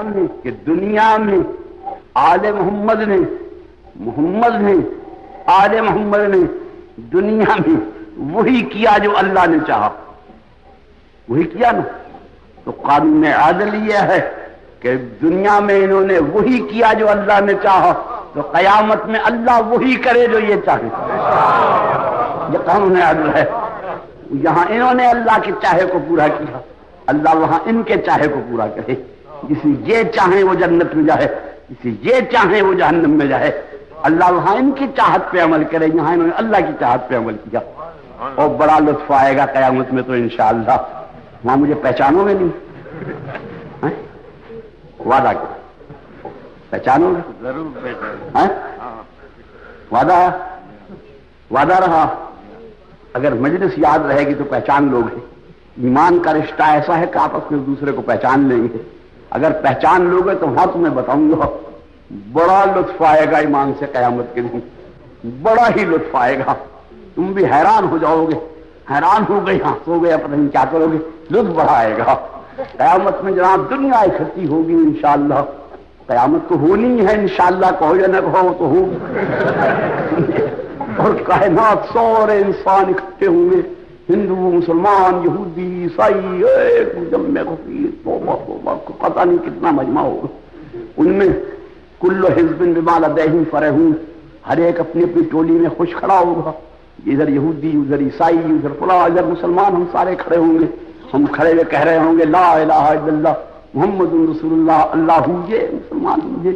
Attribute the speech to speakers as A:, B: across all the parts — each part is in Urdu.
A: میں کہ دنیا میں آل محمد نے آل محمد نے دنیا میں وہی کیا جو اللہ نے چاہا، وہی کیا نا. تو قانون عادل یہ ہے کہ دنیا میں انہوں نے وہی کیا جو اللہ نے چاہا، تو قیامت میں اللہ وہی کرے جو یہ چاہے. یہ قانون عادل ہے. یہاں انہوں نے اللہ کے چاہے کو پورا کیا، اللہ وہاں ان کے چاہے کو پورا کرے. جسے یہ چاہیں وہ جنت میں جائے، جسے یہ چاہیں وہ جہنم میں جائے. اللہ وہاں ان کی چاہت پہ عمل کرے، یہاں انہوں نے اللہ کی چاہت پہ عمل کیا. اور بڑا لطف آئے گا قیامت میں تو انشاءاللہ. وہاں مجھے پہچانو گے نہیں؟ وعدہ کیا پہچانو گے؟ ضرور. وعدہ رہا. اگر مجلس یاد رہے گی تو پہچان لوگ گے. ایمان کا رشتہ ایسا ہے کہ آپس میں دوسرے کو پہچان لیں گے. اگر پہچان لوگے تو ہاں تمہیں بتاؤں گا بڑا لطف آئے گا ایمان سے قیامت کے دن. بڑا ہی لطف آئے گا. تم بھی حیران ہو جاؤ گے، حیران ہو گئی، ہو گیا پتہ نہیں کیا کرو گے. لطف بڑا آئے گا قیامت میں. جناب دنیا اکٹھی ہوگی انشاءاللہ. قیامت تو ہونی ہے انشاءاللہ، کہو یا نہ کہو تو ہوگی. اور کائنات سارے انسان اکٹھے ہوں گے، ہندو، مسلمان، یہودی، عیسائی، ایک مجمع خفیر. توبہ توبہ، پتہ نہیں کتنا مجمع ہوگا. ان میں کل حزب بما لدیہم فرحون، ہر ایک اپنی اپنی ٹولی میں خوش کھڑا ہوگا. ادھر یہودی، ادھر عیسائی، ادھر فلاں، ادھر مسلمان. ہم سارے کھڑے ہوں گے. ہم کھڑے ہوئے کہہ رہے ہوں گے لا الہ الا اللہ محمد رسول اللہ. اللہ یہ مسلمان مجھے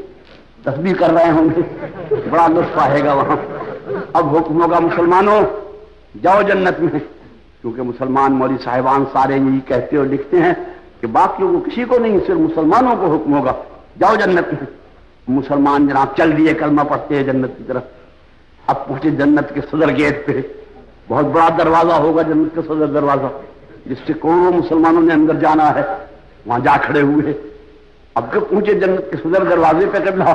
A: تسبیح کر رہے ہوں گے. بڑا لطف آئے گا وہاں. اب حکم ہوگا مسلمانوں جاؤ جنت میں. کیونکہ مسلمان مولوی صاحبان سارے یہی کہتے اور لکھتے ہیں کہ باقیوں کو کسی کو نہیں، صرف مسلمانوں کو حکم ہوگا جاؤ جنت میں. مسلمان جناب چل دیے، کلمہ پڑھتے ہیں جنت کی طرف. اب پہنچے جنت کے صدر گیٹ پہ. بہت بڑا دروازہ ہوگا جنت کا صدر دروازہ، جس سے کروڑوں مسلمانوں نے اندر جانا ہے. وہاں جا کھڑے ہوئے. اب جب پہنچے جنت کے صدر دروازے پہ قبلہ،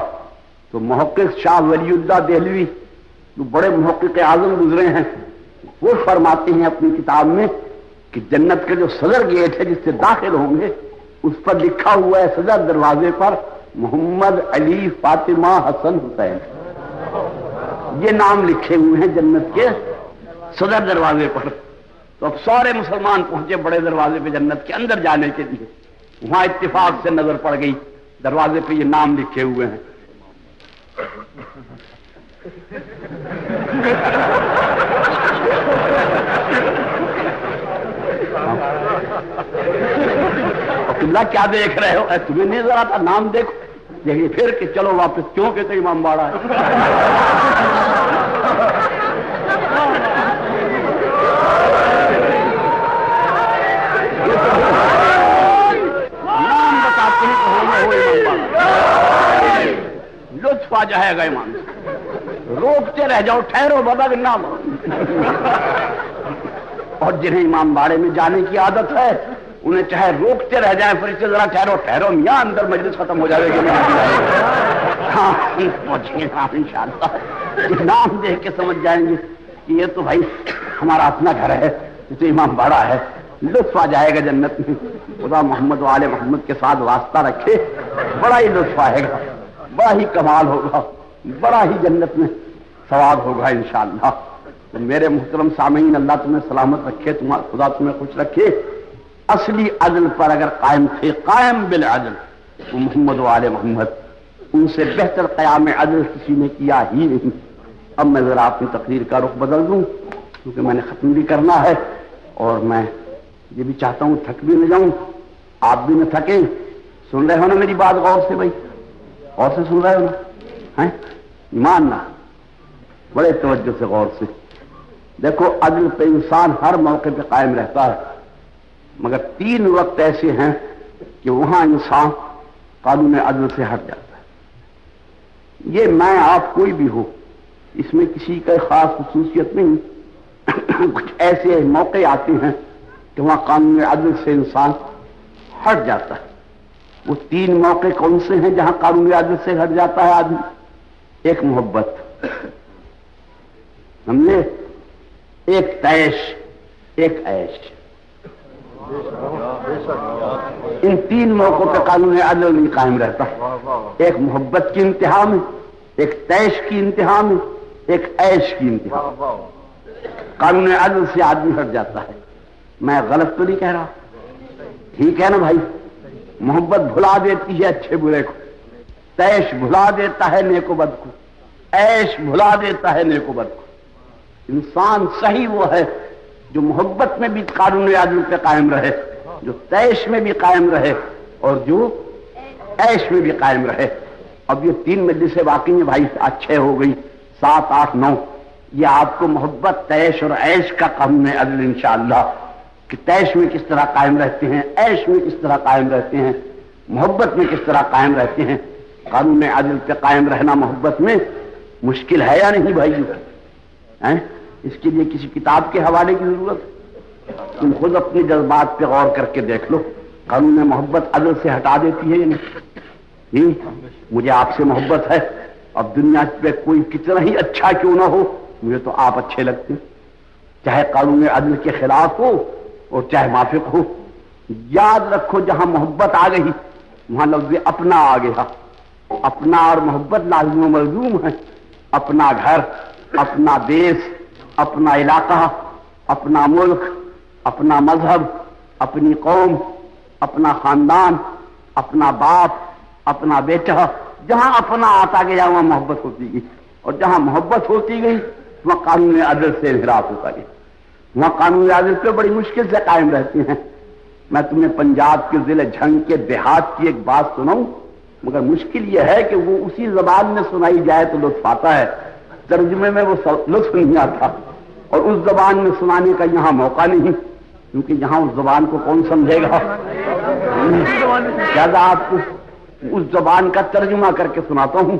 A: تو محقق شاہ ولی اللہ دہلوی جو بڑے محقق اعظم گزرے ہیں، وہ فرماتے ہیں اپنی کتاب میں کہ جنت کے جو صدر گیٹ ہے جس سے داخل ہوں گے، اس پر لکھا ہوا ہے صدر دروازے پر محمد علی فاطمہ حسن حسین. یہ نام لکھے ہوئے ہیں جنت کے صدر دروازے پر. تو اب سارے مسلمان پہنچے بڑے دروازے پہ جنت کے اندر جانے کے لیے. وہاں اتفاق سے نظر پڑ گئی دروازے پہ یہ نام لکھے ہوئے ہیں. اللہ کیا دیکھ رہے ہو؟ تمہیں نہیں ذرا تھا نام دیکھو. دیکھیے پھر کہ چلو واپس. کیوں کہ تو امام باڑا ہے. نام بتاتے ہیں کہ ہو امام باڑا. لطف آ جائے گا ایمان سے. روکتے رہ جاؤ، ٹھہرو بابا کے نام. اور جنہیں امام باڑے میں جانے کی عادت ہے انہیں چاہے روکتے رہ جائیں فرشتے، ذرا ٹھہرو ٹھہرو میاں، اندر مجلس ختم ہو جائے گی. ہاں پہنچیں گے آپ انشاءاللہ. نام دیکھ کے سمجھ جائیں گے کہ یہ تو بھائی ہمارا اپنا گھر ہے، یہ تو امام باڑا ہے. لطف آ جائے گا جنت میں. خدا محمد و آل محمد کے ساتھ واسطہ رکھے. بڑا ہی لطف آئے گا، بڑا ہی کمال ہوگا، بڑا ہی جنت میں ثواب ہوگا انشاءاللہ. تو میرے محترم سامعین، اللہ تمہیں سلامت رکھے، خدا تمہیں خوش رکھے. اصلی عدل پر اگر قائم تھے، قائم بالعدل، تو محمد و آل محمد، ان سے بہتر قیام عدل کسی نے کیا ہی نہیں. اب میں ذرا اپنی تقریر کا رخ بدل دوں کیونکہ میں نے ختم بھی کرنا ہے، اور میں یہ بھی چاہتا ہوں تھک بھی نہ جاؤں، آپ بھی نہ تھکیں. سن رہے ہو نا میری بات غور سے؟ بھائی غور سے سن رہے ہو نا؟ ماننا بڑے توجہ سے غور سے دیکھو. عدل پہ انسان ہر موقع پہ قائم رہتا ہے، مگر 3 وقت ایسے ہیں کہ وہاں انسان قانون عدل سے ہٹ جاتا ہے. یہ میں آپ کوئی بھی ہو، اس میں کسی کا خاص خصوصیت نہیں. کچھ ایسے موقع آتے ہیں کہ وہاں قانون عدل سے انسان ہٹ جاتا ہے. وہ 3 موقع کون سے ہیں جہاں قانون عدل سے ہٹ جاتا ہے آدمی؟ ایک محبت، ہم نے ایک تیش، ایک عیش. ان تین موقعوں پہ قانون عدل نہیں قائم رہتا، ایک محبت کی انتہا میں، ایک طیش کی انتہا میں، ایک عیش کی انتہا میں قانون عدل سے آدمی ہٹ جاتا ہے۔ میں غلط تو نہیں کہہ رہا؟ ٹھیک ہے نا بھائی؟ محبت بھلا دیتی ہے اچھے برے کو، طیش بھلا دیتا ہے نیک و بد کو، عیش بھلا دیتا ہے نیک و بد کو۔ انسان صحیح وہ ہے جو محبت میں بھی قانون عدل پہ قائم رہے، جو طیش میں بھی قائم رہے، اور جو عیش میں بھی قائم رہے۔ اب یہ تین مجلسیں واقعی میں بھائی اچھے ہو گئی، 7، 8، 9، یہ آپ کو محبت، طیش اور عیش کا قانون عدل انشاءاللہ کہ طیش میں کس طرح قائم رہتے ہیں، عیش میں کس طرح قائم رہتے ہیں، محبت میں کس طرح قائم رہتے ہیں۔ قانون عدل پہ قائم رہنا محبت میں مشکل ہے یا نہیں بھائی؟ اس کے لیے کسی کتاب کے حوالے کی ضرورت؟ تم خود اپنے جذبات پہ غور کر کے دیکھ لو، قانون محبت عدل سے ہٹا دیتی ہے یا نہیں؟ مجھے آپ سے محبت ہے، اب دنیا پہ کوئی کتنا ہی اچھا کیوں نہ ہو، مجھے تو آپ اچھے لگتے ہیں، چاہے قانون عدل کے خلاف ہو اور چاہے موافق ہو۔ یاد رکھو جہاں محبت آ گئی وہاں لفظ اپنا آ گیا۔ اپنا اور محبت لازم و ملزوم ہے۔ اپنا گھر، اپنا دیش، اپنا علاقہ، اپنا ملک، اپنا مذہب، اپنی قوم، اپنا خاندان، اپنا باپ، اپنا بیٹا، جہاں اپنا آتا گیا وہاں محبت ہوتی گئی، اور جہاں محبت ہوتی گئی وہاں قانون عدل سے انحراف ہوتا گیا، وہاں قانون عدل پہ بڑی مشکل سے قائم رہتے ہیں۔ میں تمہیں پنجاب کے ضلع جھنگ کے دیہات کی ایک بات سناؤں، مگر مشکل یہ ہے کہ وہ اسی زبان میں سنائی جائے تو لطف آتا ہے، ترجمے میں وہ لطف نہیں آتا، اور اس زبان میں سنانے کا یہاں موقع نہیں، کیونکہ یہاں اس زبان کو کون سمجھے گا؟ زیادہ آپ کو اس زبان کا ترجمہ کر کے سناتا ہوں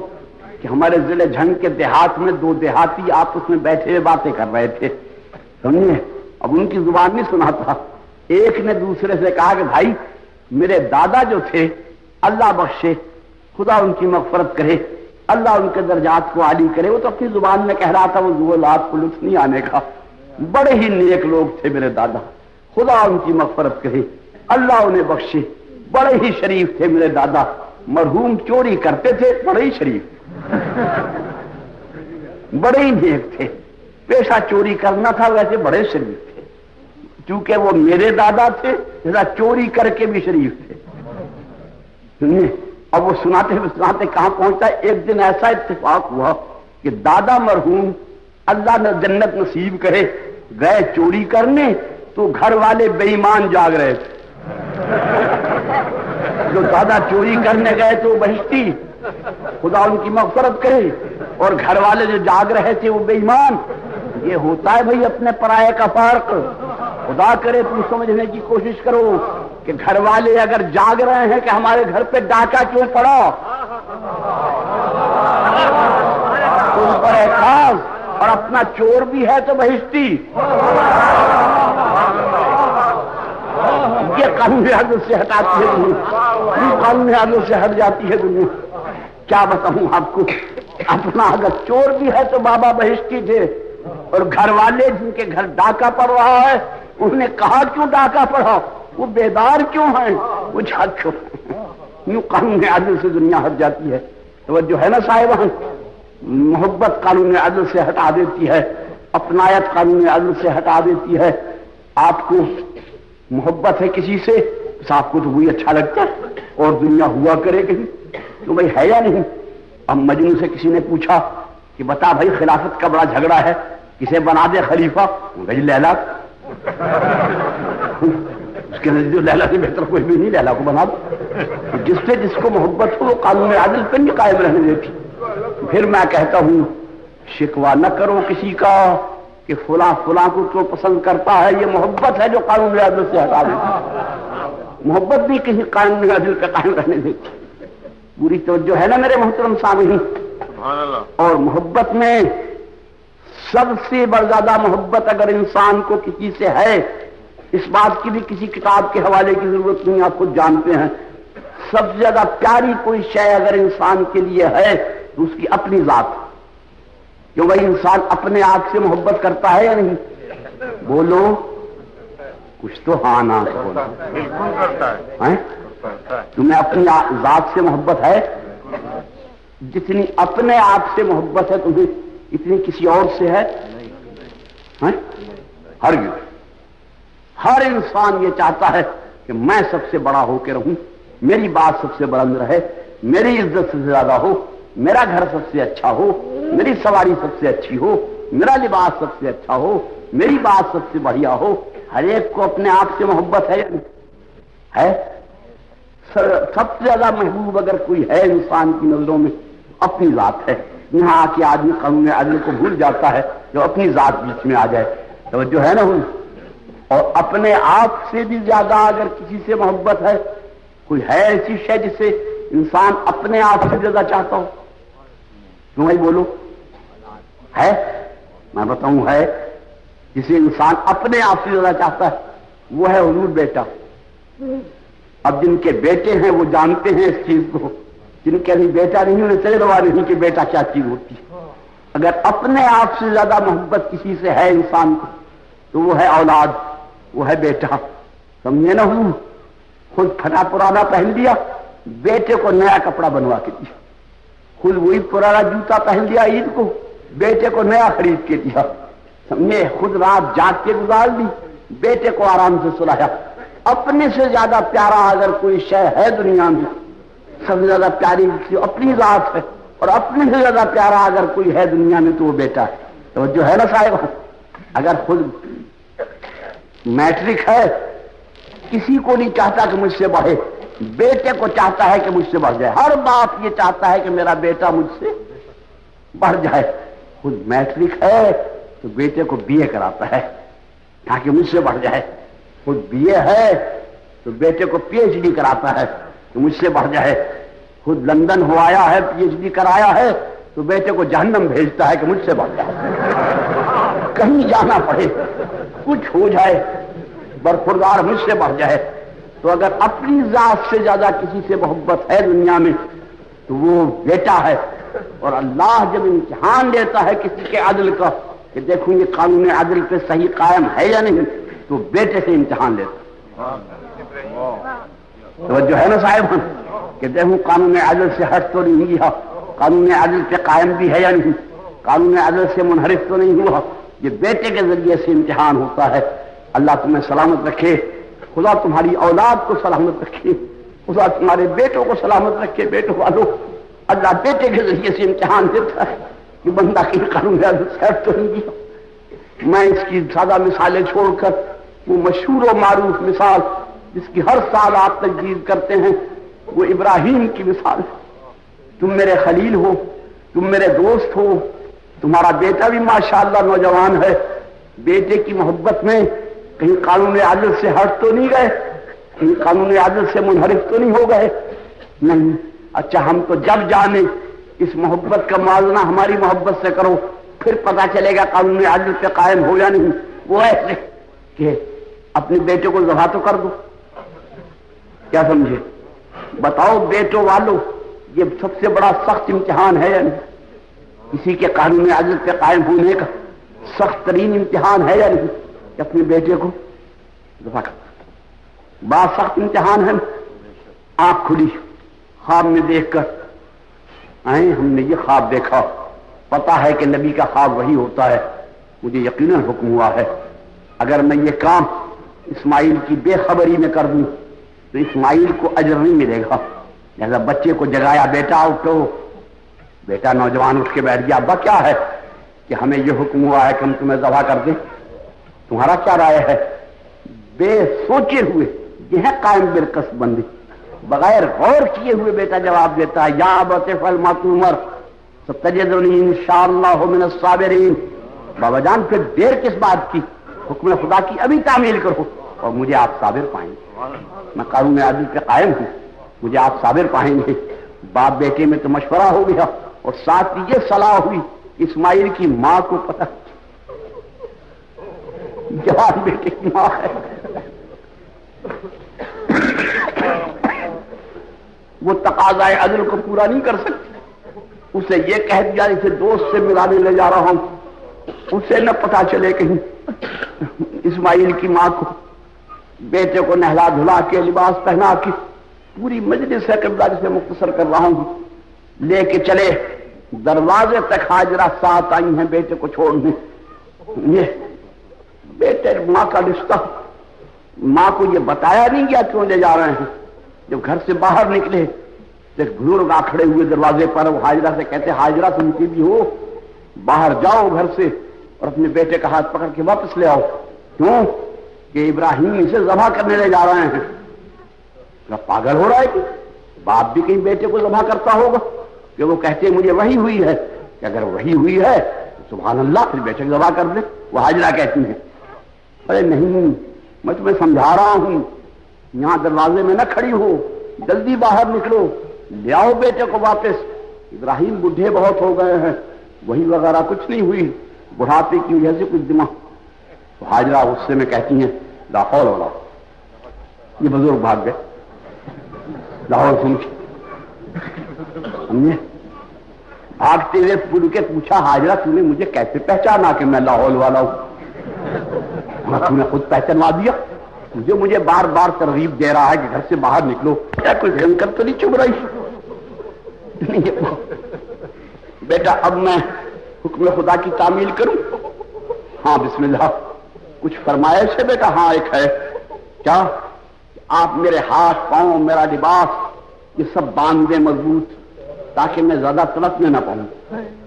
A: کہ ہمارے ضلع جھنگ کے دیہات میں 2 دیہاتی آپس میں بیٹھے ہوئے باتیں کر رہے تھے، سمجھے؟ اب ان کی زبان نہیں سناتا۔ ایک نے دوسرے سے کہا کہ بھائی میرے دادا جو تھے اللہ بخشے، خدا ان کی مغفرت کرے، اللہ ان کے درجات کو عالی کرے، وہ تو اپنی زبان میں کہہ رہا تھا، وہ زبانات کو لطف نہیں آنے کا، بڑے ہی نیک لوگ تھے میرے دادا، خدا ان کی مغفرت کرے، اللہ انہیں بخشے، بڑے ہی شریف تھے میرے دادا، مرحوم چوری کرتے تھے، بڑے ہی شریف، بڑے ہی نیک تھے، پیشہ چوری کرنا تھا، ویسے بڑے شریف تھے، چونکہ وہ میرے دادا تھے جیسا چوری کر کے بھی شریف تھے۔ سنیے، اب وہ سناتے سناتے کہاں پہنچتا ہے، ایک دن ایسا اتفاق ہوا کہ دادا مرحوم اللہ نے جنت نصیب کرے گئے چوری کرنے، تو گھر والے بے ایمان جاگ رہے تھے۔ جو دادا چوری کرنے گئے تو وہ بہشتی، خدا ان کی مغفرت کرے، اور گھر والے جو جاگ رہے تھے وہ بے ایمان۔ یہ ہوتا ہے بھائی اپنے پرائے کا فرق۔ خدا کرے تم سمجھنے کی کوشش کرو کہ گھر والے اگر جاگ رہے ہیں کہ ہمارے گھر پہ ڈاکہ کیوں پڑا، ان پر اعتراض، اور اپنا چور بھی ہے تو بہشتی۔ یہ قانون عدل سے ہٹاتی ہے دنیا، یہ قانون عدل سے ہٹ جاتی ہے دنیا۔ کیا بتاؤں آپ کو، اپنا اگر چور بھی ہے تو بابا بہشتی تھے، اور گھر والے جن کے گھر ڈاکہ پڑ رہا ہے انہوں نے کہا کیوں ڈاکہ پڑا، وہ بیدار کیوں ہیں، وہ جاگ کیوں ہیں۔ یوں قانون عدل سے دنیا ہٹ جاتی ہے۔ توجہ ہے نا صاحبان؟ محبت قانون عدل سے ہٹا دیتی ہے، اپنایت قانون عدل سے ہٹا دیتی ہے۔ آپ کو محبت ہے کسی سے، آپ کو تو وہی اچھا لگتا ہے، اور دنیا ہوا کرے کہیں تو بھائی ہے یا نہیں۔ اب مجنوں سے کسی نے پوچھا کہ بتا بھائی خلافت کا بڑا جھگڑا ہے، کسے بنا دے خلیفہ؟ بھائی لیلا، اس کے نزدیک لیلا سے بہتر کوئی بھی نہیں، لیلا کو بنا دو۔ جس سے جس کو محبت ہو وہ قانون عدل پہ نہیں قائم رہنے دیتی۔ پھر میں کہتا ہوں شکوہ نہ کرو کسی کا کہ فلاں فلاں کو کیوں پسند کرتا ہے، یہ محبت ہے جو قانون عدل سے ہٹا دیتی۔ محبت بھی کسی قانون عدل پہ قائم رہنے دیتی۔ پوری توجہ ہے نا میرے محترم سامعین؟ اور محبت میں سب سے بڑھ زیادہ محبت اگر انسان کو کسی سے ہے، اس بات کی بھی کسی کتاب کے حوالے کی ضرورت نہیں، آپ خود جانتے ہیں، سب سے زیادہ پیاری کوئی شے اگر انسان کے لیے ہے تو اس کی اپنی ذات، کہ وہی انسان اپنے آپ سے محبت کرتا ہے یا نہیں؟ بولو، کچھ تو ہاں نہ بولو.
B: بالکل کرتا ہے.
A: تمہیں اپنی ذات سے محبت ہے؟ جتنی اپنے آپ سے محبت ہے تمہیں اتنی کسی اور سے ہے؟ ہرگز. ہر انسان یہ چاہتا ہے کہ میں سب سے بڑا ہو کے رہوں، میری بات سب سے بلند رہے، میری عزت سب سے زیادہ ہو، میرا گھر سب سے اچھا ہو، میری سواری سب سے اچھی ہو، میرا لباس سب سے اچھا ہو، میری بات سب سے بڑھیا ہو. ہر ایک کو اپنے آپ سے محبت ہے یا نہیں ہے؟ سب سے زیادہ محبوب اگر کوئی ہے انسان کی نظروں میں اپنی ذات ہے. یہاں آ کے آدمی قانون عدل کو بھول جاتا ہے جو اپنی ذات بیچ میں آ جائے. توجہ ہے نا ہوں. اور اپنے آپ سے بھی زیادہ اگر کسی سے محبت ہے، کوئی ہے ایسی شے جسے انسان اپنے آپ سے زیادہ چاہتا ہو؟ کیوں بھائی بولو؟ ہے؟ میں بتاؤں ہے جسے انسان اپنے آپ سے زیادہ چاہتا ہے وہ ہے حضور بیٹا. اب جن کے بیٹے ہیں وہ جانتے ہیں اس چیز کو، جن کے ابھی بیٹا نہیں انہیں چلے روا نہیں کہ بیٹا کیا چیز ہوتی ہے. اگر اپنے آپ سے زیادہ محبت کسی سے ہے انسان کو تو وہ ہے اولاد، وہ ہے بیٹا. سمجھے نا ہوں؟ خود پھٹا پرانا پہن لیا، بیٹے کو نیا کپڑا بنوا کے دیا. خود وہی پرانا جوتا پہن لیا عید کو، بیٹے کو نیا خرید کے دیا. سمجھے؟ خود رات جاگ کے گزار دی، بیٹے کو آرام سے سلایا. اپنے سے زیادہ پیارا اگر کوئی شے ہے دنیا میں، سب سے زیادہ پیاری اپنی ذات ہے، اور اپنے سے زیادہ پیارا اگر کوئی ہے دنیا میں تو وہ بیٹا ہے. تو جو ہے نا صاحب، اگر خود میٹرک ہے کسی کو نہیں چاہتا کہ مجھ سے بڑھے، بیٹے کو چاہتا ہے کہ مجھ سے بڑھ جائے. ہر باپ یہ چاہتا ہے کہ میرا بیٹا مجھ سے بڑھ جائے. خود میٹرک ہے تو بیٹے کو بی اے کراتا ہے تاکہ مجھ سے بڑھ جائے. خود بی اے ہے تو بیٹے کو پی ایچ ڈی کراتا ہے کہ مجھ سے بڑھ جائے. خود لندن ہو آیا ہے، پی ایچ ڈی کرایا ہے تو بیٹے کو جہنم بھیجتا ہے کہ مجھ سے بڑھ جائے، کہیں جانا پڑے، کچھ ہو جائے، برخوردار مجھ سے بڑھ جائے. تو اگر اپنی ذات سے زیادہ کسی سے محبت ہے دنیا میں تو وہ بیٹا ہے. اور اللہ جب امتحان لیتا ہے کسی کے عدل کا کہ دیکھوں یہ قانون عدل پہ صحیح قائم ہے یا نہیں، تو بیٹے سے امتحان لیتا. توجہ ہے نا صاحب کہ دیکھوں قانون عدل سے ہٹ تو نہیں گیا، قانون عدل پہ قائم بھی ہے یا نہیں، قانون عدل سے منحرف تو نہیں ہوا. یہ بیٹے کے ذریعے سے امتحان ہوتا ہے. اللہ تمہیں سلامت رکھے، خدا تمہاری اولاد کو سلامت رکھے، خدا تمہارے بیٹوں کو سلامت رکھے. بیٹوں والوں، اللہ بیٹے کے ذریعے سے امتحان دیتا ہے کہ بندہ کی قانون عدل سے ہٹ تو نہیں گیا. میں اس کی سادہ مثالیں چھوڑ کر وہ مشہور و معروف مثال جس کی ہر سال آپ تجدید کرتے ہیں وہ ابراہیم کی مثال. تم میرے خلیل ہو، تم میرے دوست ہو، تمہارا بیٹا بھی ماشاءاللہ نوجوان ہے. بیٹے کی محبت میں کہیں قانون عدل سے ہٹ تو نہیں گئے، کہیں قانون عدل سے منحرف تو نہیں ہو گئے؟ نہیں. اچھا ہم تو جب جانے اس محبت کا موازنہ ہماری محبت سے کرو پھر پتا چلے گا قانون عدل پہ قائم ہو یا نہیں. وہ ایسے کہ اپنے بیٹے کو ذبح تو کر دو. کیا سمجھے؟ بتاؤ بیٹوں والوں، یہ سب سے بڑا سخت امتحان ہے یا نہیں؟ کسی کے قانون عدل پہ قائم ہونے کا سخت ترین امتحان ہے یا نہیں کہ اپنے بیٹے کو ذبح کر دو. بڑا سخت امتحان ہے. آنکھ کھلی خواب میں دیکھ کر آئے ہم نے یہ خواب دیکھا، پتا ہے کہ نبی کا خواب وہی ہوتا ہے، مجھے یقیناً حکم ہوا ہے اگر میں یہ کام اسماعیل کی بے خبری میں کر دوں تو اسماعیل کو اجر نہیں ملے گا. لہذا بچے کو جگایا، بیٹا اٹھو. بیٹا نوجوان اٹھ کے بیٹھ گیا. ابا کیا ہے؟ کہ ہمیں یہ حکم ہوا ہے کہ ہم تمہیں ذبح کر دیں، تمہارا کیا رائے ہے؟ بے سوچے ہوئے، یہ ہے قائم بالقسط بندی، بغیر غور کیے ہوئے بیٹا جواب دیتا ہے یا ابت افعل ما تؤمر ستجدنی انشاءاللہ من الصابرین. بابا جان پھر دیر کس بات کی؟ حکم خدا کی ابھی تعمیل کرو اور مجھے آپ صابر پائیں گے. میں قانون عدل پہ قائم ہوں، مجھے آپ صابر پائیں گے. باپ بیٹے میں تو مشورہ ہو گیا اور ساتھ یہ صلاح ہوئی. اسماعیل کی ماں کو پتہ، جوان بیٹے کی ماں ہے، وہ تقاضائے عدل کو پورا نہیں کر سکتی. اسے یہ کہہ دیا اسے دوست سے ملانے لے جا رہا ہوں، اسے نہ پتا چلے کہیں اسماعیل کی ماں کو بیٹے کو نہلا دھلا کے لباس پہنا کے پوری مجلس قبلہ سے مختصر کر رہا ہوں، لے کے چلے دروازے تک حاجرہ ساتھ آئی ہیں بیٹے کو چھوڑنے. یہ بیٹے ماں کا رشتہ، ماں کو یہ بتایا نہیں گیا کیوں لے جا رہے ہیں. جب گھر سے باہر نکلے ایک بزرگ آ کھڑے ہوئے دروازے پر، وہ حاجرہ سے کہتے حاجرہ تم کی بھی ہو، باہر جاؤ گھر سے اور اپنے بیٹے کا ہاتھ پکڑ کے واپس لے آؤ. کیوں؟ کہ ابراہیم اسے ذبح کرنے لے جا رہے ہیں. پاگل ہو رہا ہے کہ باپ بھی کہیں بیٹے کو ذبح کرتا ہوگا؟ کہ وہ کہتے مجھے وحی ہوئی ہے، کہ اگر وحی ہوئی ہے تو سبحان اللہ پھر بیٹے کو ذبح کر دے. وہ حاجرہ کہتی ہیں ارے نہیں، میں تمہیں سمجھا رہا ہوں، یہاں دروازے میں نہ کھڑی ہو، جلدی باہر نکلو، لے آؤ بیٹے کو واپس. ابراہیم بڈھے بہت ہو گئے ہیں، وہی وغیرہ کچھ نہیں ہوئی، بڑھاپے کی وجہ سے کچھ دماغ. تو حاجرہ غصے میں کہتی ہیں لا حول ولا قوت. یہ بزرگ بھاگ گئے لاہور سن کے. بھاگتے ہوئے پوچھ کے پوچھا حاجرہ تو نے مجھے کیسے پہچانا کہ میں لاہور والا ہوں؟ تو نے خود پہچانوا دیا. مجھے بار بار ترغیب دے رہا ہے کہ گھر سے باہر نکلو، کیا کوئی بھینکر تو نہیں چب رہی؟ بیٹا اب میں حکم خدا کی تعمیل کروں؟ ہاں بسم اللہ. کچھ فرمائش ہے بیٹا؟ ہاں ایک ہے. کیا؟ آپ میرے ہاتھ پاؤں میرا لباس یہ سب باندھ دیں مضبوط تاکہ میں زیادہ تڑپنے نہ پاؤں،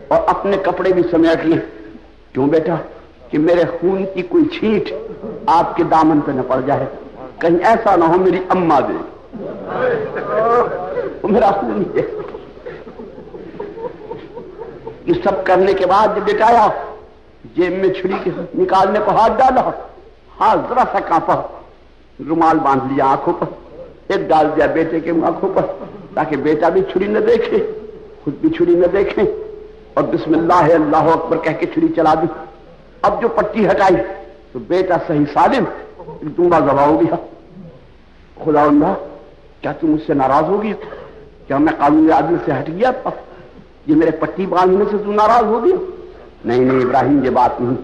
A: اور اپنے کپڑے بھی سمیٹ لیں. کیوں بیٹا؟ کہ میرے خون کی کوئی چھینٹ آپ کے دامن پہ نہ پڑ جائے، کہیں ایسا نہ ہو میری اماں دے میرا خون ہے. یہ سب کرنے کے بعد جب بٹایا جیب میں چھری نکالنے کو ہاتھ ڈالا، ہاتھ ذرا سا کانپا، رومال باندھ لیا آنکھوں پر، ایک ڈال دیا بیٹے کے آنکھوں پر تاکہ بیٹا بھی چھری نہ دیکھے، خود بھی چھری نہ دیکھیں، اور بسم اللہ اللہ اکبر کہہ کے چھری چلا دی. اب جو پٹی ہٹائی تو بیٹا صحیح سالم دمبا ذبح ہو گیا. خدا اللہ کیا تم مجھ سے ناراض ہو گیا؟ کیا میں قانون عدل سے ہٹ گیا تھا؟ یہ میرے پٹی باندھنے سے تو ناراض ہو گیا؟ نہیں نہیں ابراہیم یہ بات نہیں.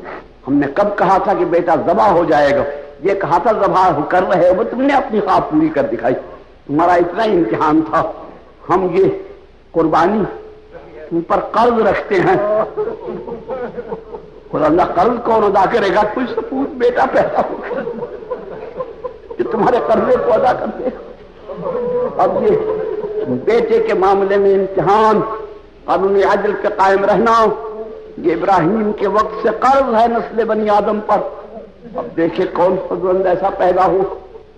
A: ہم نے کب کہا تھا کہ بیٹا ذبح ہو جائے گا؟ یہ کہا تھا ذبح کر رہے ہو، تم نے اپنی خواب پوری کر دکھائی. تمہارا اتنا ہی امتحان تھا. ہم یہ قربانی تم پر قرض رکھتے ہیں. خدا اللہ قرض کون ادا کرے گا؟ کوئی سپوت بیٹا پیدا ہو کہ تمہارے قرضے کو ادا کر دے. اب یہ بیٹے کے معاملے میں امتحان، قانون عدل کے قائم رہنا، یہ ابراہیم کے وقت سے قرض ہے نسل بنی آدم پر. اب دیکھیں کون فضلمند ایسا پیدا ہو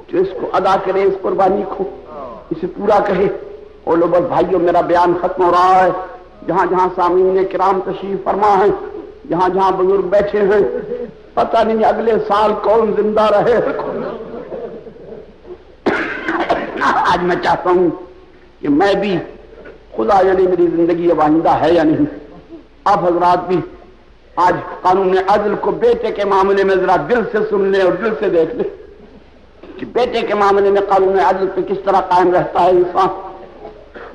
A: جو اس کو ادا کرے، اس قربانی کو اسے پورا کہے. اور لو بس بھائیوں میرا بیان ختم ہو رہا ہے. جہاں جہاں سامعین کرام تشریف فرما ہیں، جہاں جہاں بزرگ بیٹھے ہیں، پتہ نہیں اگلے سال کون زندہ رہے. آج میں چاہتا ہوں کہ میں بھی خدا یعنی میری زندگی اب آئندہ ہے یا نہیں. آپ حضرات بھی آج قانون عدل کو بیٹے کے معاملے میں ذرا دل سے سن لیں اور دل سے دیکھ لیں کہ بیٹے کے معاملے میں قانون عدل پہ کس طرح قائم رہتا ہے انسان.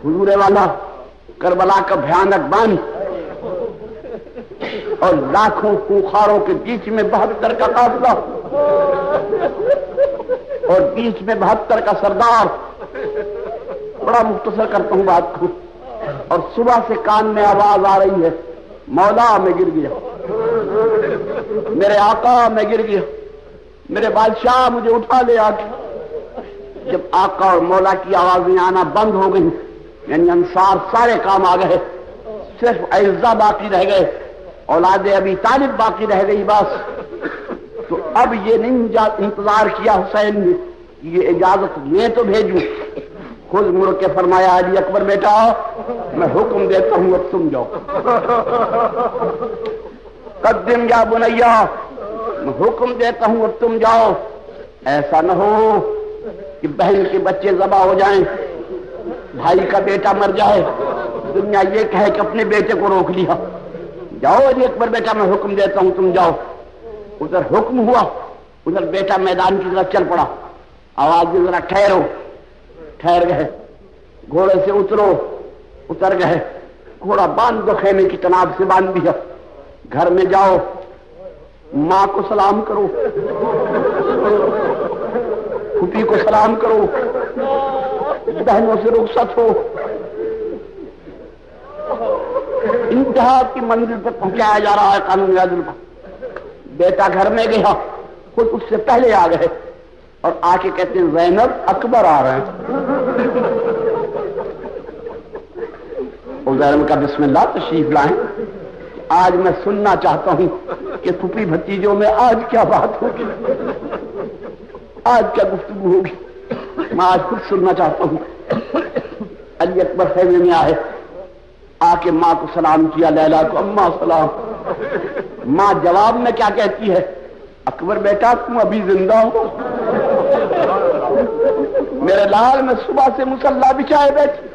A: حضور والا کربلا کا بھیانک بان اور لاکھوں خونخواروں کے بیچ میں 72 کا قافلہ اور بیچ میں 72 کا سردار. بڑا مختصر کرتا ہوں بات کو. اور صبح سے کان میں آواز آ رہی ہے مولا میں گر گیا، میرے آقا میں گر گیا، میرے بادشاہ مجھے اٹھا لے آ کے. جب آقا اور مولا کی آوازیں آنا بند ہو گئی، یعنی انصار سارے کام آ گئے، صرف اعزا باقی رہ گئے، اولاد ابی طالب باقی رہ گئی بس. تو اب یہ نہیں انتظار کیا حسین نے، یہ اجازت لے تو بھیجوں. خود مڑ کے فرمایا علی اکبر بیٹا میں حکم دیتا ہوں اب تم جاؤ. قدم یا بنیا، میں حکم دیتا ہوں اب تم جاؤ. ایسا نہ ہو کہ بہن کے بچے ذبح ہو جائیں، بھائی کا بیٹا مر جائے، دنیا یہ کہے کہ اپنے بیٹے کو روک لیا. جاؤ علی اکبر بیٹا میں حکم دیتا ہوں تم جاؤ. ادھر حکم ہوا، ادھر بیٹا میدان کی طرف چل پڑا. آواز ذرا ٹھہرو. ٹھہر گئے. گھوڑے سے اترو. اتر گئے. گھوڑا باندھ دو، خیمے کی تناب سے باندھ دیا. گھر میں جاؤ، ماں کو سلام کرو. پھوپھی کو سلام کرو، بہنوں سے رخصت ہو، انتہا کی منزل پر پہنچایا جا رہا ہے قانون عدل کو۔ بیٹا گھر میں گیا، خود اس سے پہلے آ گئے اور آ کے کہتے ہیں زینب اکبر آ رہے ہیں۔ اور زینب کا بسم اللہ تشریف لائیں، آج میں سننا چاہتا ہوں کہ پھوپھی بھتیجوں میں آج کیا بات ہوگی، آج کیا گفتگو ہوگی، میں آج خود سننا چاہتا ہوں۔ علی اکبر خیمے میں آئے، آ کے ماں کو سلام کیا، لیلا کو اماں سلام۔ ماں جواب میں کیا کہتی ہے؟ اکبر بیٹا تم ابھی زندہ ہو؟ میرے لال میں صبح سے مصلی بچھائے بیٹھی،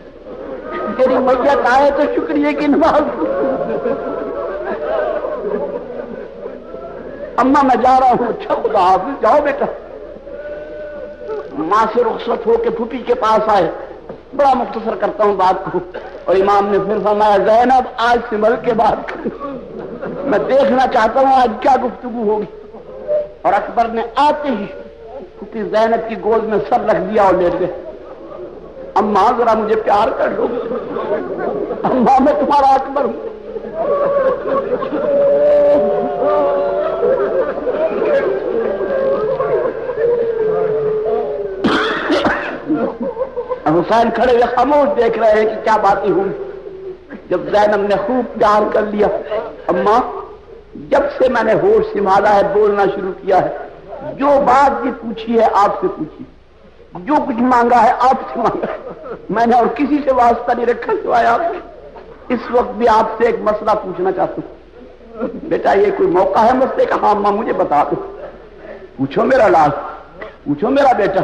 A: تیری میت آئے تو شکریہ کی نماز۔ اماں میں جا رہا ہوں۔ اچھا خدا حافظ، جاؤ بیٹا۔ ماں سے رخصت ہو کے پھوپھی کے پاس آئے، بڑا مختصر کرتا ہوں بات کو، اور امام نے پھر فرمایا زینب آج سنبھل کے بات کرو، میں دیکھنا چاہتا ہوں آج کیا گفتگو ہوگی۔ اور اکبر نے آتے ہی پھوپھی زینب کی گود میں سر رکھ دیا اور لیٹ گئے۔ اماں ذرا مجھے پیار کر لو، اماں میں تمہارا اکبر ہوں۔ حسین کھڑے ہوئے خاموش دیکھ رہے ہیں کہ کیا باتیں ہوں۔ جب زینب نے خوب پیار کر لیا، اماں جب سے میں نے ہوش سنبھالا ہے بولنا شروع کیا ہے، جو بات بھی پوچھی ہے آپ سے پوچھی، جو کچھ مانگا ہے آپ سے مانگا ہے، میں نے اور کسی سے واسطہ نہیں رکھا سوائے آپ سے۔ اس وقت بھی آپ سے ایک مسئلہ پوچھنا چاہتا ہوں۔ بیٹا یہ کوئی موقع ہے مسئلے کا؟ ہاں اماں مجھے بتا دو۔ پوچھو میرا لال، پوچھو میرا بیٹا۔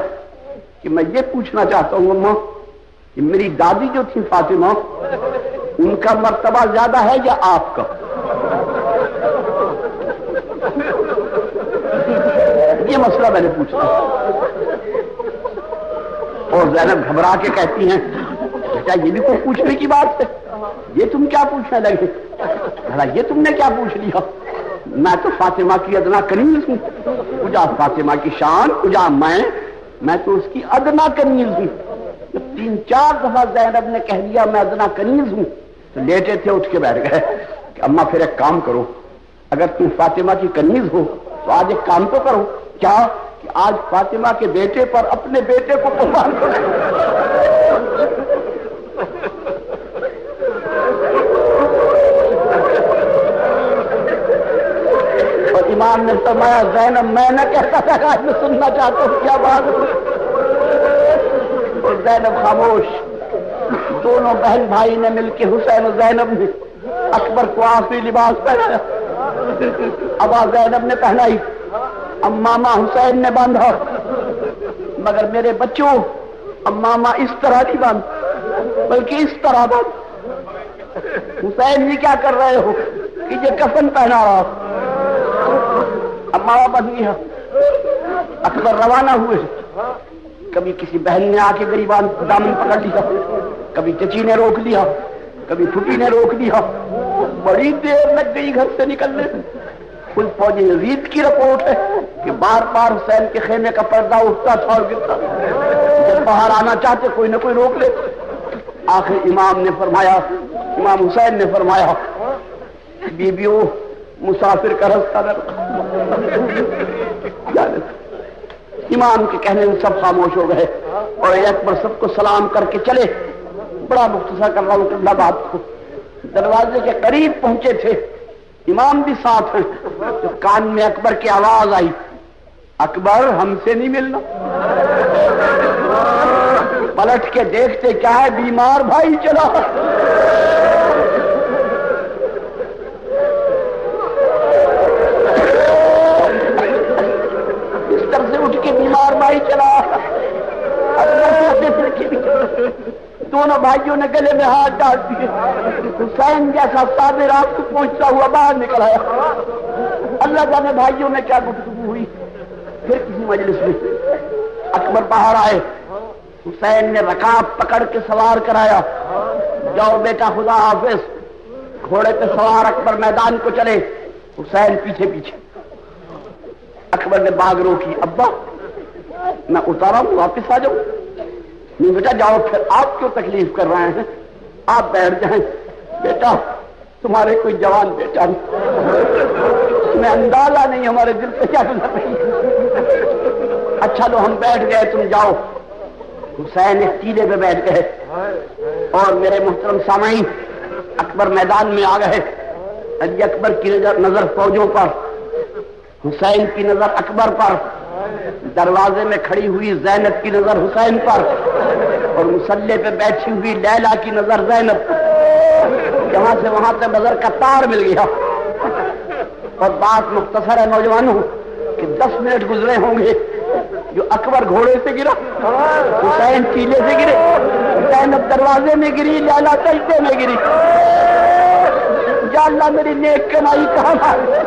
A: کہ میں یہ پوچھنا چاہتا ہوں اماں کہ میری دادی جو تھی فاطمہ، ان کا مرتبہ زیادہ ہے یا آپ کا؟ یہ مسئلہ میں نے پوچھا۔ اور زینب گھبرا کے کہتی ہیں بیٹا یہ بھی کوئی پوچھنے کی بات ہے، یہ تم کیا پوچھنے لگے؟ یہ تم نے کیا پوچھ لیا؟ میں تو فاطمہ کی ادنا کنیز ہوں، کجا فاطمہ کی شان، کجا میں تو اس کی ادنا کنیز ہوں۔ جب 3-4 دفعہ زینب نے کہہ دیا میں ادنا کنیز ہوں تو لیٹے تھے اٹھ کے بیٹھ گئے کہ اماں پھر ایک کام کرو، اگر تم فاطمہ کی کنیز ہو تو آج ایک کام تو کرو۔ کیا؟ کہ آج فاطمہ کے بیٹے پر اپنے بیٹے کو قربان کرو۔ اور امام نے فرمایا زینب میں نہ کہتا تھا، آج میں سننا چاہتا ہوں کیا بات ہے۔ اور زینب خاموش۔ دونوں بہن بھائی نے مل کے حسین و زینب نے اکبر کو آخری لباس پہنایا، ابا زینب نے پہنائی، امامہ حسین نے باندھا، مگر میرے بچوں امامہ اس طرح نہیں باندھ بلکہ اس طرح باندھ۔ حسین جی کیا کر رہے ہو؟ کہ یہ کفن پہنا رہا، امامہ بن گیا۔ اکبر روانہ ہوئے، کبھی کسی بہن نے آ کے غریبان دامن پکڑ لیا، کبھی چچی نے روک لیا، کبھی پھوپھی نے روک دیا، بڑی دیر لگ گئی گھر سے نکلنے۔ کل فوج یزید کی رپورٹ ہے کہ بار بار حسین کے خیمے کا پردہ اٹھتا تھا اور گرتا، جب باہر آنا چاہتے کوئی نہ کوئی روک لے۔ آخر امام نے فرمایا، امام حسین نے فرمایا بیبیوں مسافر کا رستہ نہ امام کے کہنے میں سب خاموش ہو گئے اور اکبر سب کو سلام کر کے چلے۔ بڑا مختصر کر رہا ہوں بات کو، دروازے کے قریب پہنچے تھے، امام بھی ساتھ ہیں، تو کان میں اکبر کی آواز آئی، اکبر ہم سے نہیں ملنا۔ پلٹ کے دیکھتے کیا ہے، بیمار بھائی چلا۔ بستر سے اٹھ کے بیمار بھائی چلا۔ دونوں بھائیوں نے گلے میں ہاتھ ڈال دیے، حسین جیسا صابر آپ کو پہنچتا ہوا باہر نکل آیا۔ اللہ جانے بھائیوں میں کیا گفتگو ہوئی۔ پھر کسی مجلس میں اکبر باہر آئے، حسین نے رکاب پکڑ کے سوار کرایا، جاؤ بیٹا خدا حافظ۔ گھوڑے پہ سوار اکبر میدان کو چلے، حسین پیچھے پیچھے۔ اکبر نے باغ روکی، ابا میں اتارا ہوں واپس آ جاؤں؟ نہیں بیٹا جاؤ، پھر آپ کیوں تکلیف کر رہے ہیں، آپ بیٹھ جائیں۔ بیٹا تمہارے کوئی جوان بیٹا نہیں، میں اندازہ نہیں ہمارے دل پہ کیا گزر رہی ہے۔ اچھا لو ہم بیٹھ گئے، تم جاؤ۔ حسین ایک ٹیلے پہ بیٹھ گئے اور میرے محترم سامعین اکبر میدان میں آ گئے۔ علی اکبر کی نظر فوجوں پر، حسین کی نظر اکبر پر، دروازے میں کھڑی ہوئی زینب کی نظر حسین پر، اور مسلح پہ بیٹھی ہوئی لیلا کی نظر زینب پر۔ یہاں سے وہاں سے نظر کا تار مل گیا۔ اور بات مختصر ہے نوجوانوں کہ 10 منٹ گزرے ہوں گے، جو اکبر گھوڑے سے گرا، حسین ٹیلے سے گرے، زینب دروازے میں گری، لیلا سجدے میں گری۔ یا اللہ میری نیک کمائی کہاں ہے؟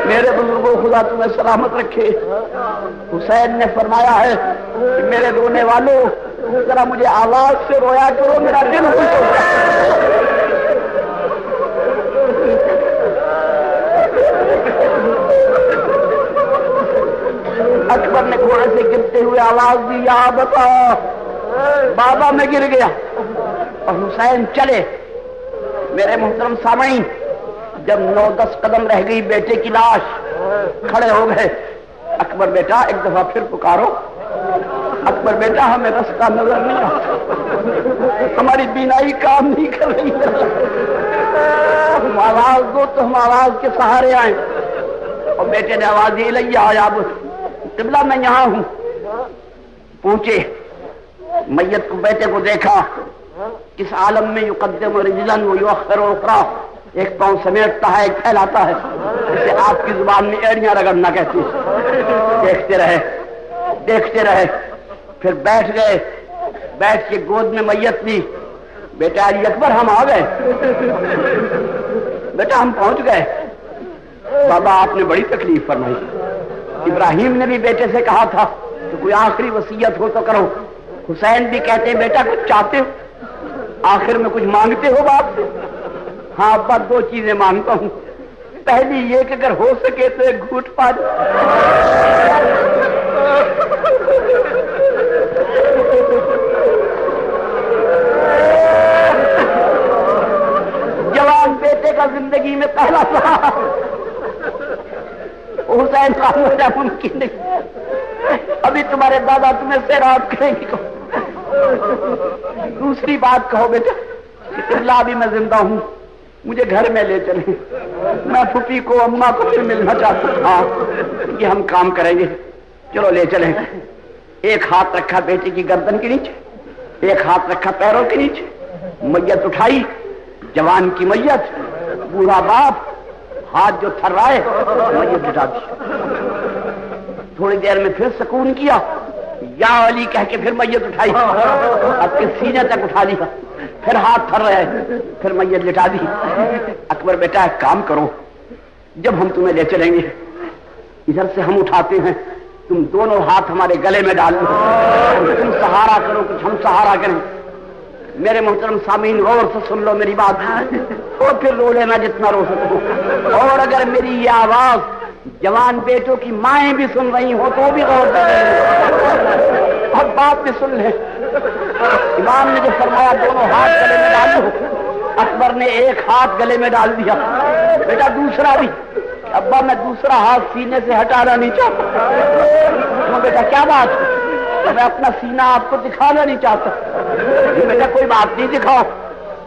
A: میرے بزرگوں خدا تمہیں سلامت رکھے۔ حسین نے فرمایا ہے کہ میرے رونے والوں ذرا مجھے آواز سے رویا کرو، میرا دل خوش ہو جائے۔ اکبر نے گھوڑے سے گرتے ہوئے آواز دی، یا بتا بابا میں گر گیا، اور حسین چلے۔ میرے محترم سامعین جب 9-10 قدم رہ گئی بیٹے کی لاش، کھڑے ہو گئے۔ اکبر بیٹا ایک دفعہ پھر پکارو، اکبر بیٹا ہمیں رستہ نظر نہیں آتا، ہماری بینائی کام نہیں کر رہی ہے، تم آواز دو تو ہم آواز کے سہارے آئیں۔ اور بیٹے نے آواز دی، لیا یا قبلہ میں یہاں ہوں۔ پہنچے، میت کو بیٹے کو دیکھا، کس عالم میں یقدم رجلا و یؤخر اخرى، ایک پاؤں سمیٹتا ہے ایک پھیلاتا ہے، اسے آپ کی زبان میں ایڑیاں رگڑنا کہتی ہے۔ دیکھتے رہے دیکھتے رہے، پھر بیٹھ گئے، بیٹھ کے گود میں میت لی۔ بیٹا علی اکبر ہم آ گئے، بیٹا ہم پہنچ گئے۔ بابا آپ نے بڑی تکلیف فرمائی، ابراہیم نے بھی بیٹے سے کہا تھا کہ کوئی آخری وصیت ہو تو کرو۔ حسین بھی کہتے ہیں بیٹا کچھ چاہتے ہو، آخر میں کچھ مانگتے ہو باپ سے؟ ہاں ابا 2 چیزیں مانگتا ہوں، پہلی یہ کہ اگر ہو سکے تو ایک گھوٹ پا دو۔ جوان بیٹے کا زندگی میں پہلا سہارا، حسین خان میرا ممکن نہیں، ابھی تمہارے دادا تمہیں سیراب کریں گے۔ دوسری بات کہو بیٹا کہ اللہ بھی میں زندہ ہوں، مجھے گھر میں لے چلیں، میں پھوپھی کو اماں کو پھر ملنا چاہتا ہوں۔ ہاں یہ ہم کام کریں گے، چلو لے چلیں۔ ایک ہاتھ رکھا بیٹے کی گردن کے نیچے، ایک ہاتھ رکھا پیروں کے نیچے، میت اٹھائی، جوان کی میت، بوڑھا باپ، ہاتھ جو تھر رہا ہے میت اٹھا دی۔ تھوڑی دیر میں پھر سکون کیا، یا علی کہہ کے پھر میت اٹھائی، اب کے سینے تک اٹھا لیا، پھر ہاتھ تھر رہے، پھر میت لٹا دی۔ اکبر بیٹا ایک کام کرو، جب ہم تمہیں لے چلیں گے ادھر سے ہم اٹھاتے ہیں، تم دونوں ہاتھ ہمارے گلے میں ڈال لو، تم سہارا کرو کچھ ہم سہارا کریں۔ میرے محترم سامعین غور سے سن لو میری بات، اور پھر رو لینا جتنا رو سکو، اور اگر میری یہ آواز جوان بیٹوں کی مائیں بھی سن رہی ہوں تو بھی غور کریں، اور بات بھی سن لیں۔ امام نے جو فرمایا دونوں ہاتھ گلے میں ڈالو، اکبر نے ایک ہاتھ گلے میں ڈال دیا، بیٹا دوسرا بھی، ابا میں دوسرا ہاتھ سینے سے ہٹانا نہیں چاہتا۔ بیٹا کیا بات ہے؟ میں اپنا سینہ آپ کو دکھانا نہیں چاہتا۔ بیٹا کوئی بات نہیں، دکھاؤ۔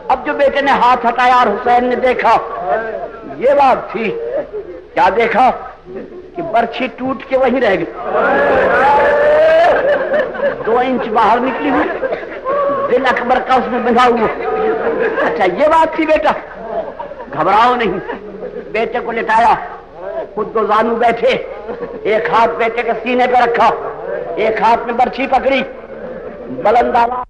A: اب جو بیٹے نے ہاتھ ہٹایا اور حسین نے دیکھا، یہ بات تھی، کیا دیکھا کہ برچھی ٹوٹ کے وہیں رہ گئی، 2 انچ باہر نکلی ہوئی، دل اکبر کا اس میں بندھا ہوا۔ اچھا یہ بات تھی بیٹا، گھبراؤ نہیں۔ بیٹے کو لٹایا، خود 2 زانو بیٹھے، ایک ہاتھ بیٹے کے سینے پہ رکھا، ایک ہاتھ میں برچھی پکڑی، بلند آواز